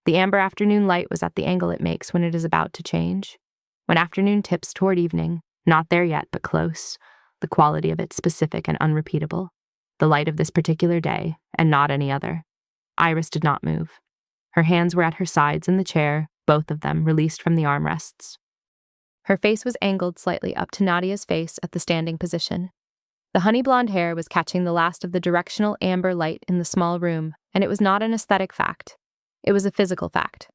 The amber afternoon light was at the angle it makes when it is about to change. When afternoon tips toward evening, not there yet, but close, the quality of it specific and unrepeatable. The light of this particular day, and not any other. Iris did not move. Her hands were at her sides in the chair, both of them released from the armrests. Her face was angled slightly up to Nadia's face at the standing position. The honey blonde hair was catching the last of the directional amber light in the small room, and it was not an aesthetic fact. It was a physical fact.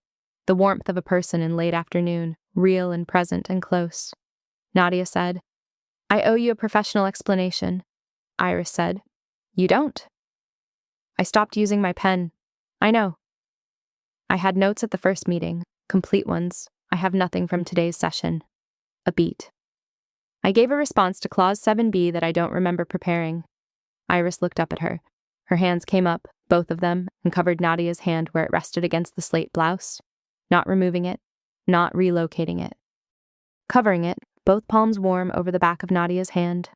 The warmth of a person in late afternoon, real and present and close. Nadia said, "I owe you a professional explanation." Iris said, "You don't." I stopped using my pen. I know. I had notes at the first meeting, complete ones. I have nothing from today's session. A beat. I gave a response to Clause 7b that I don't remember preparing. Iris looked up at her. Her hands came up, both of them, and covered Nadia's hand where it rested against the slate blouse, not removing it, not relocating it. Covering it, both palms warm over the back of Nadia's hand,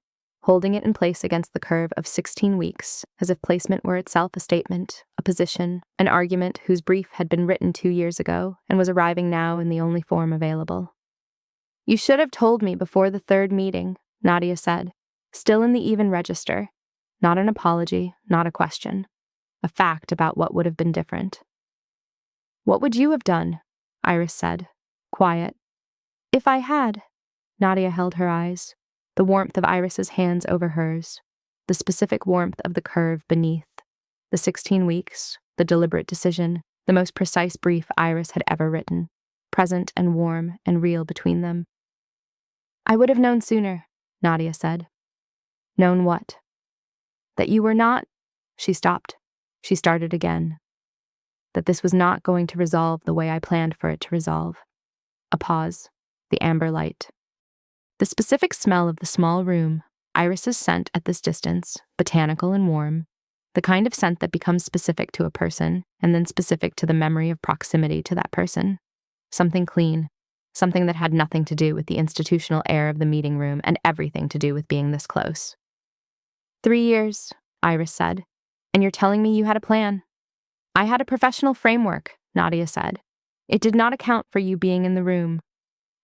holding it in place against the curve of 16 weeks, as if placement were itself a statement, a position, an argument whose brief had been written 2 years ago and was arriving now in the only form available. "You should have told me before the third meeting," Nadia said, still in the even register. Not an apology, not a question. A fact about what would have been different. "What would you have done?" Iris said, quiet. "If I had." Nadia held her eyes, the warmth of Iris's hands over hers, the specific warmth of the curve beneath, the 16 weeks, the deliberate decision, the most precise brief Iris had ever written, present and warm and real between them. "I would have known sooner," Nadia said. "Known what?" "That you were not—" She stopped. She started again. "That this was not going to resolve the way I planned for it to resolve." A pause. The amber light. The specific smell of the small room, Iris's scent at this distance, botanical and warm, the kind of scent that becomes specific to a person and then specific to the memory of proximity to that person. Something clean. Something that had nothing to do with the institutional air of the meeting room and everything to do with being this close. 3 years, Iris said, and you're telling me you had a plan. I had a professional framework, Nadia said. It did not account for you being in the room.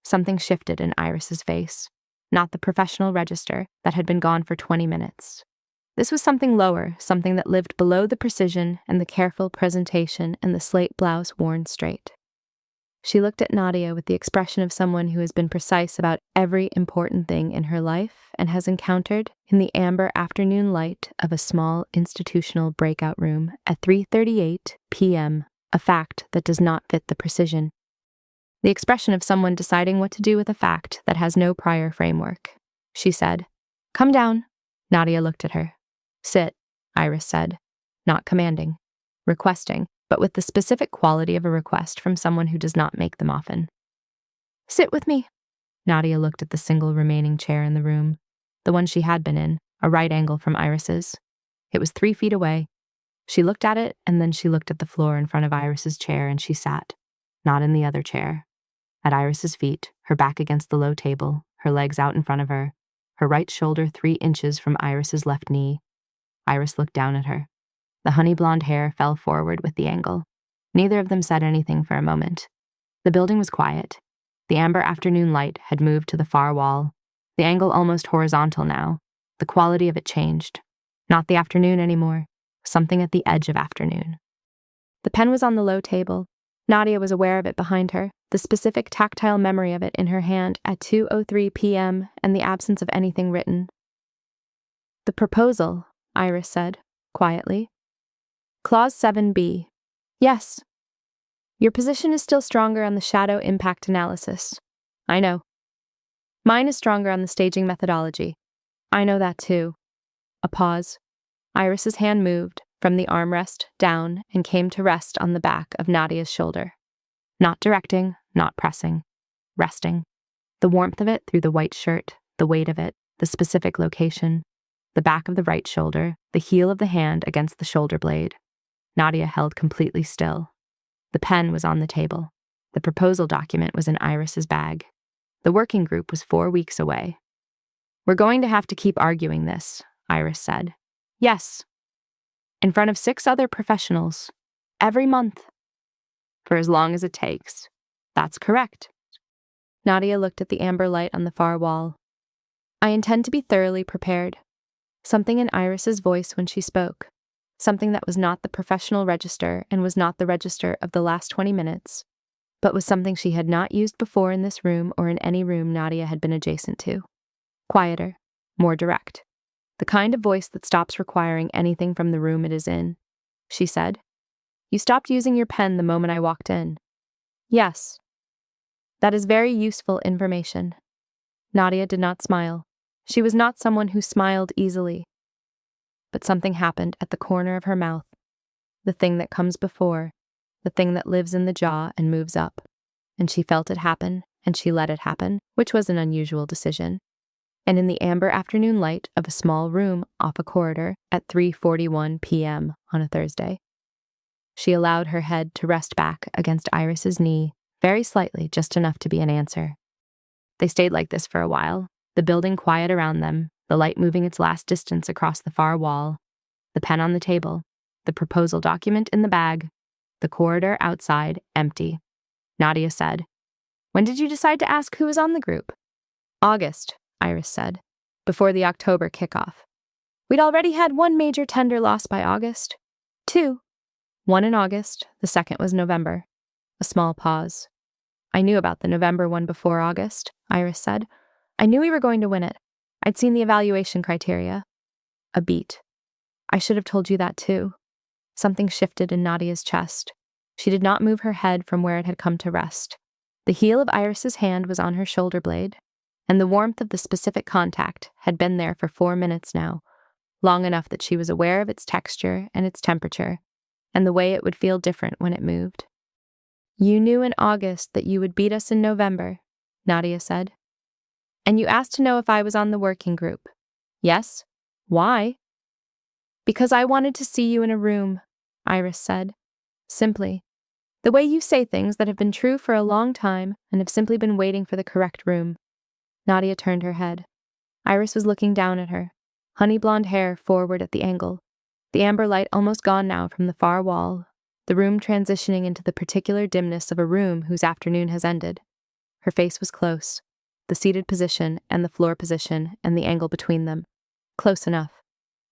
Something shifted in Iris's face, not the professional register that had been gone for 20 minutes. This was something lower, something that lived below the precision and the careful presentation and the slate blouse worn straight. She looked at Nadia with the expression of someone who has been precise about every important thing in her life and has encountered, in the amber afternoon light of a small institutional breakout room at 3:38 p.m., a fact that does not fit the precision. The expression of someone deciding what to do with a fact that has no prior framework. She said, "Come down." Nadia looked at her. "Sit," Iris said, not commanding, requesting, but with the specific quality of a request from someone who does not make them often. "Sit with me." Nadia looked at the single remaining chair in the room, the one she had been in, a right angle from Iris's. It was 3 feet away. She looked at it, and then she looked at the floor in front of Iris's chair, and she sat, not in the other chair. At Iris's feet, her back against the low table, her legs out in front of her right shoulder 3 inches from Iris's left knee. Iris looked down at her. The honey blonde hair fell forward with the angle. Neither of them said anything for a moment. The building was quiet. The amber afternoon light had moved to the far wall, the angle almost horizontal now. The quality of it changed. Not the afternoon anymore, something at the edge of afternoon. The pen was on the low table. Nadia was aware of it behind her, the specific tactile memory of it in her hand at 2:03 p.m. and the absence of anything written. "The proposal," Iris said, quietly. Clause 7b. "Yes. Your position is still stronger on the shadow impact analysis. I know. Mine is stronger on the staging methodology. I know that too." A pause. Iris's hand moved from the armrest down and came to rest on the back of Nadia's shoulder. Not directing, not pressing. Resting. The warmth of it through the white shirt, the weight of it, the specific location. The back of the right shoulder, the heel of the hand against the shoulder blade. Nadia held completely still. The pen was on the table. The proposal document was in Iris's bag. The working group was 4 weeks away. "We're going to have to keep arguing this," Iris said. "Yes. In front of 6 other professionals. Every month." For as long as it takes. That's correct. Nadia looked at the amber light on the far wall. I intend to be thoroughly prepared. Something in Iris's voice when she spoke. Something that was not the professional register and was not the register of the last 20 minutes, but was something she had not used before in this room or in any room Nadia had been adjacent to. Quieter, more direct. The kind of voice that stops requiring anything from the room it is in. She said, "You stopped using your pen the moment I walked in." "Yes." "That is very useful information." Nadia did not smile. She was not someone who smiled easily. But something happened at the corner of her mouth. The thing that comes before, the thing that lives in the jaw and moves up. And she felt it happen, and she let it happen, which was an unusual decision. And in the amber afternoon light of a small room off a corridor at 3:41 p.m. on a Thursday, she allowed her head to rest back against Iris's knee, very slightly, just enough to be an answer. They stayed like this for a while, the building quiet around them, the light moving its last distance across the far wall, the pen on the table, the proposal document in the bag, the corridor outside empty. Nadia said, "When did you decide to ask who was on the group?" "August," Iris said, "before the October kickoff. We'd already had one major tender loss by August. Two. One in August, the second was November." A small pause. "I knew about the November one before August," Iris said. "I knew we were going to win it. I'd seen the evaluation criteria." A beat. "I should have told you that too." Something shifted in Nadia's chest. She did not move her head from where it had come to rest. The heel of Iris's hand was on her shoulder blade, and the warmth of the specific contact had been there for 4 minutes now, long enough that she was aware of its texture and its temperature, and the way it would feel different when it moved. "You knew in August that you would beat us in November," Nadia said. "And you asked to know if I was on the working group." "Yes." "Why?" "Because I wanted to see you in a room," Iris said. Simply. The way you say things that have been true for a long time and have simply been waiting for the correct room. Nadia turned her head. Iris was looking down at her, honey blonde hair forward at the angle, the amber light almost gone now from the far wall, the room transitioning into the particular dimness of a room whose afternoon has ended. Her face was close, the seated position and the floor position and the angle between them. Close enough.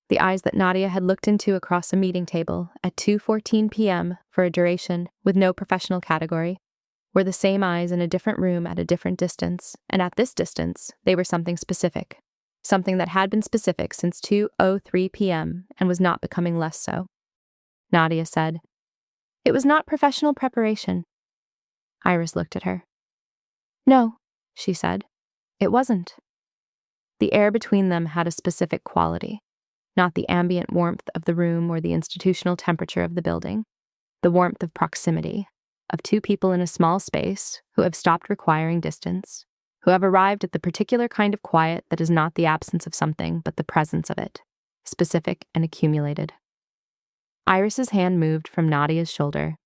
The eyes that Nadia had looked into across a meeting table at 2:14 p.m. for a duration with no professional category were the same eyes in a different room at a different distance, and at this distance, they were something specific. Something that had been specific since 2:03 p.m. and was not becoming less so. Nadia said, "It was not professional preparation." Iris looked at her. "No," she said, "it wasn't." The air between them had a specific quality. Not the ambient warmth of the room or the institutional temperature of the building, the warmth of proximity, of two people in a small space who have stopped requiring distance, who have arrived at the particular kind of quiet that is not the absence of something but the presence of it, specific and accumulated. Iris's hand moved from Nadia's shoulder,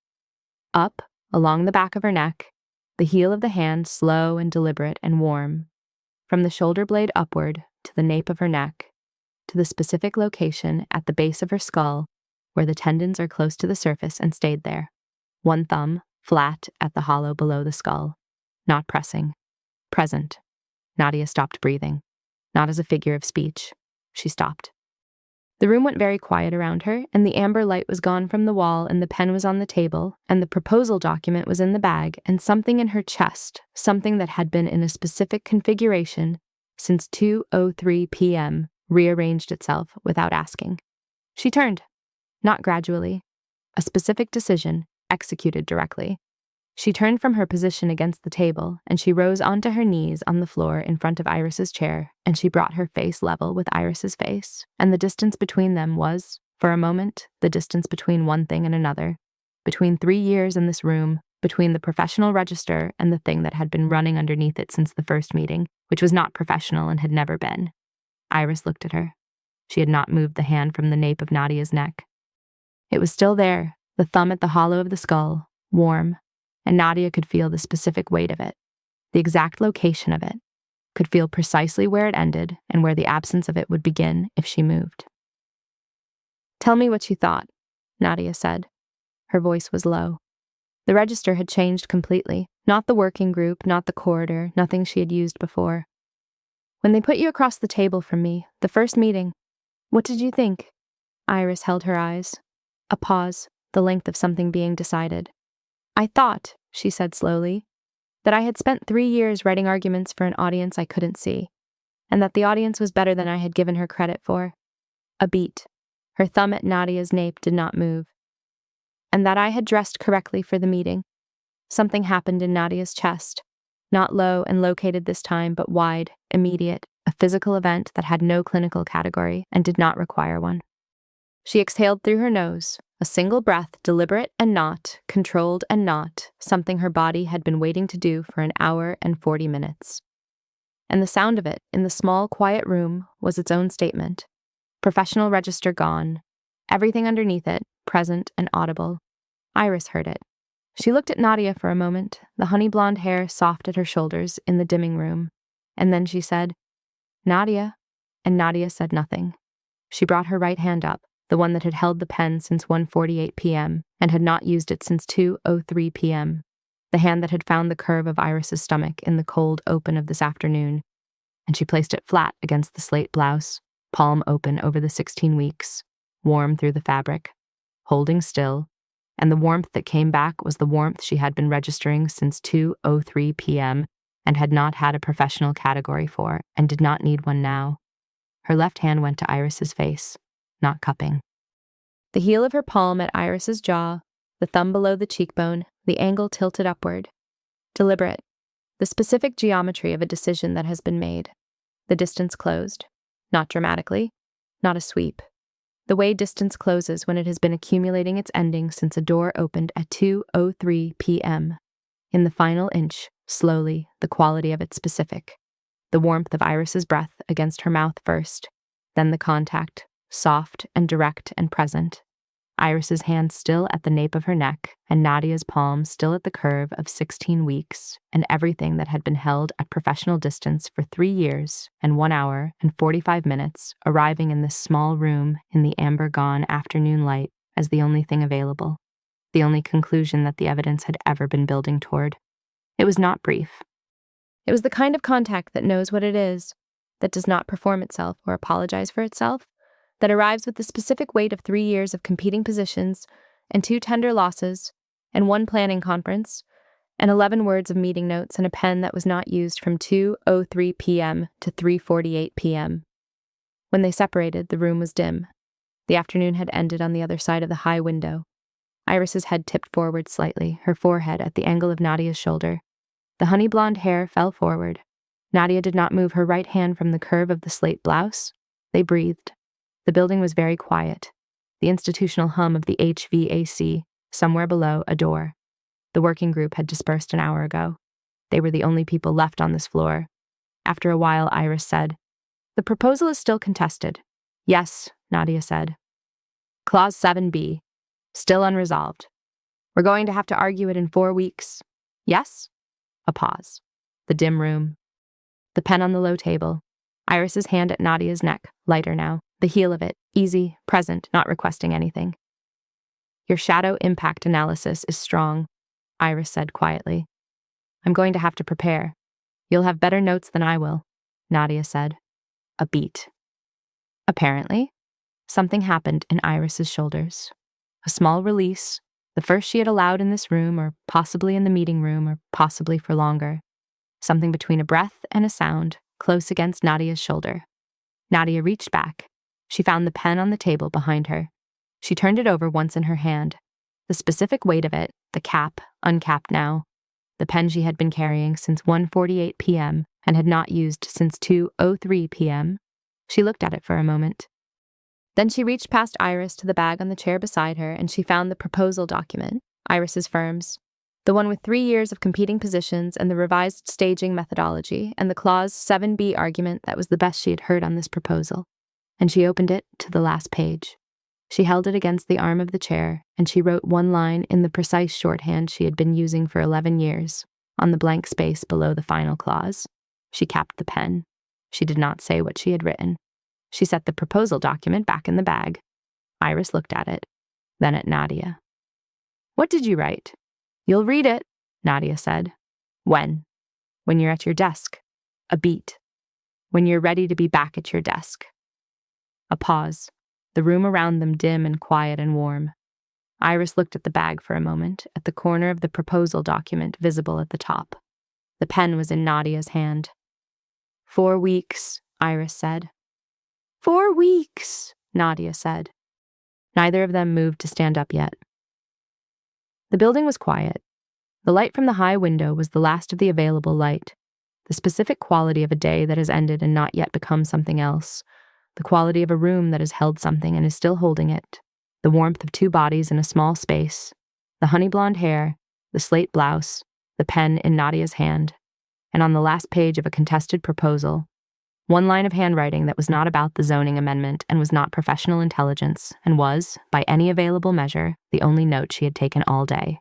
up, along the back of her neck, the heel of the hand slow and deliberate and warm, from the shoulder blade upward to the nape of her neck, to the specific location at the base of her skull where the tendons are close to the surface and stayed there, one thumb flat at the hollow below the skull, not pressing, present. Nadia stopped breathing, not as a figure of speech. She stopped. The room went very quiet around her, and the amber light was gone from the wall, and the pen was on the table, and the proposal document was in the bag, and something in her chest, something that had been in a specific configuration since 2:03 p.m., rearranged itself without asking. She turned, not gradually, a specific decision, executed directly. She turned from her position against the table, and she rose onto her knees on the floor in front of Iris's chair, and she brought her face level with Iris's face, and the distance between them was, for a moment, the distance between one thing and another, between 3 years in this room, between the professional register and the thing that had been running underneath it since the first meeting, which was not professional and had never been. Iris looked at her. She had not moved the hand from the nape of Nadia's neck. It was still there, the thumb at the hollow of the skull, warm, and Nadia could feel the specific weight of it, the exact location of it, could feel precisely where it ended and where the absence of it would begin if she moved. "Tell me what you thought," Nadia said. Her voice was low. The register had changed completely. Not the working group, not the corridor, nothing she had used before. When they put you across the table from me, the first meeting, what did you think? Iris held her eyes. A pause, the length of something being decided. I thought, she said slowly, that I had spent 3 years writing arguments for an audience I couldn't see, and that the audience was better than I had given her credit for. A beat. Her thumb at Nadia's nape did not move. And that I had dressed correctly for the meeting. Something happened in Nadia's chest, not low and located this time, but wide, immediate, a physical event that had no clinical category and did not require one. She exhaled through her nose, a single breath, deliberate and not, controlled and not, something her body had been waiting to do for an hour and 40 minutes. And the sound of it, in the small, quiet room, was its own statement. Professional register gone. Everything underneath it, present and audible. Iris heard it. She looked at Nadia for a moment, the honey blonde hair soft at her shoulders in the dimming room. And then she said, Nadia. And Nadia said nothing. She brought her right hand up, the one that had held the pen since 1:48 p.m. and had not used it since 2:03 p.m., the hand that had found the curve of Iris's stomach in the cold open of this afternoon, and she placed it flat against the slate blouse, palm open over the 16 weeks, warm through the fabric, holding still, and the warmth that came back was the warmth she had been registering since 2:03 p.m. and had not had a professional category for, and did not need one now. Her left hand went to Iris's face, not cupping. The heel of her palm at Iris's jaw, the thumb below the cheekbone, the angle tilted upward. Deliberate. The specific geometry of a decision that has been made. The distance closed. Not dramatically. Not a sweep. The way distance closes when it has been accumulating its ending since a door opened at 2:03 p.m. In the final inch, slowly, the quality of it specific. The warmth of Iris's breath against her mouth first, then the contact, soft and direct and present. Iris's hand still at the nape of her neck, and Nadia's palm still at the curve of 16 weeks, and everything that had been held at professional distance for 3 years and 1 hour and 45 minutes, arriving in this small room in the amber-gone afternoon light as the only thing available, the only conclusion that the evidence had ever been building toward. It was not brief. It was the kind of contact that knows what it is, that does not perform itself or apologize for itself, that arrives with the specific weight of 3 years of competing positions and 2 tender losses and 1 planning conference and 11 words of meeting notes and a pen that was not used from 2:03 p.m. to 3:48 p.m. When they separated, the room was dim. The afternoon had ended on the other side of the high window. Iris's head tipped forward slightly, her forehead at the angle of Nadia's shoulder. The honey blonde hair fell forward. Nadia did not move her right hand from the curve of the slate blouse. They breathed. The building was very quiet. The institutional hum of the HVAC, somewhere below a door. The working group had dispersed an hour ago. They were the only people left on this floor. After a while, Iris said, "The proposal is still contested." "Yes," Nadia said. "Clause 7B. Still unresolved. We're going to have to argue it in 4 weeks. Yes?" A pause. The dim room. The pen on the low table. Iris's hand at Nadia's neck, lighter now. The heel of it, easy, present, not requesting anything. "Your shadow impact analysis is strong," Iris said quietly. "I'm going to have to prepare. You'll have better notes than I will," Nadia said. A beat. Apparently, something happened in Iris's shoulders. A small release, the first she had allowed in this room, or possibly in the meeting room, or possibly for longer. Something between a breath and a sound, close against Nadia's shoulder. Nadia reached back. She found the pen on the table behind her. She turned it over once in her hand. The specific weight of it, the cap, uncapped now. The pen she had been carrying since 1:48 p.m. and had not used since 2:03 p.m. She looked at it for a moment. Then she reached past Iris to the bag on the chair beside her, and she found the proposal document, Iris's firm's. The one with 3 years of competing positions and the revised staging methodology, and the Clause 7B argument that was the best she had heard on this proposal. And she opened it to the last page. She held it against the arm of the chair, and she wrote 1 line in the precise shorthand she had been using for 11 years, on the blank space below the final clause. She capped the pen. She did not say what she had written. She set the proposal document back in the bag. Iris looked at it, then at Nadia. "What did you write?" You'll read it, Nadia said. When? When you're at your desk. A beat. When you're ready to be back at your desk. A pause. The room around them dim and quiet and warm. Iris looked at the bag for a moment, at the corner of the proposal document visible at the top. The pen was in Nadia's hand. 4 weeks, Iris said. 4 weeks, Nadia said. Neither of them moved to stand up yet. The building was quiet. The light from the high window was the last of the available light, the specific quality of a day that has ended and not yet become something else, the quality of a room that has held something and is still holding it, the warmth of 2 bodies in a small space, the honey blonde hair, the slate blouse, the pen in Nadia's hand, and on the last page of a contested proposal, 1 line of handwriting that was not about the zoning amendment and was not professional intelligence and was, by any available measure, the only note she had taken all day.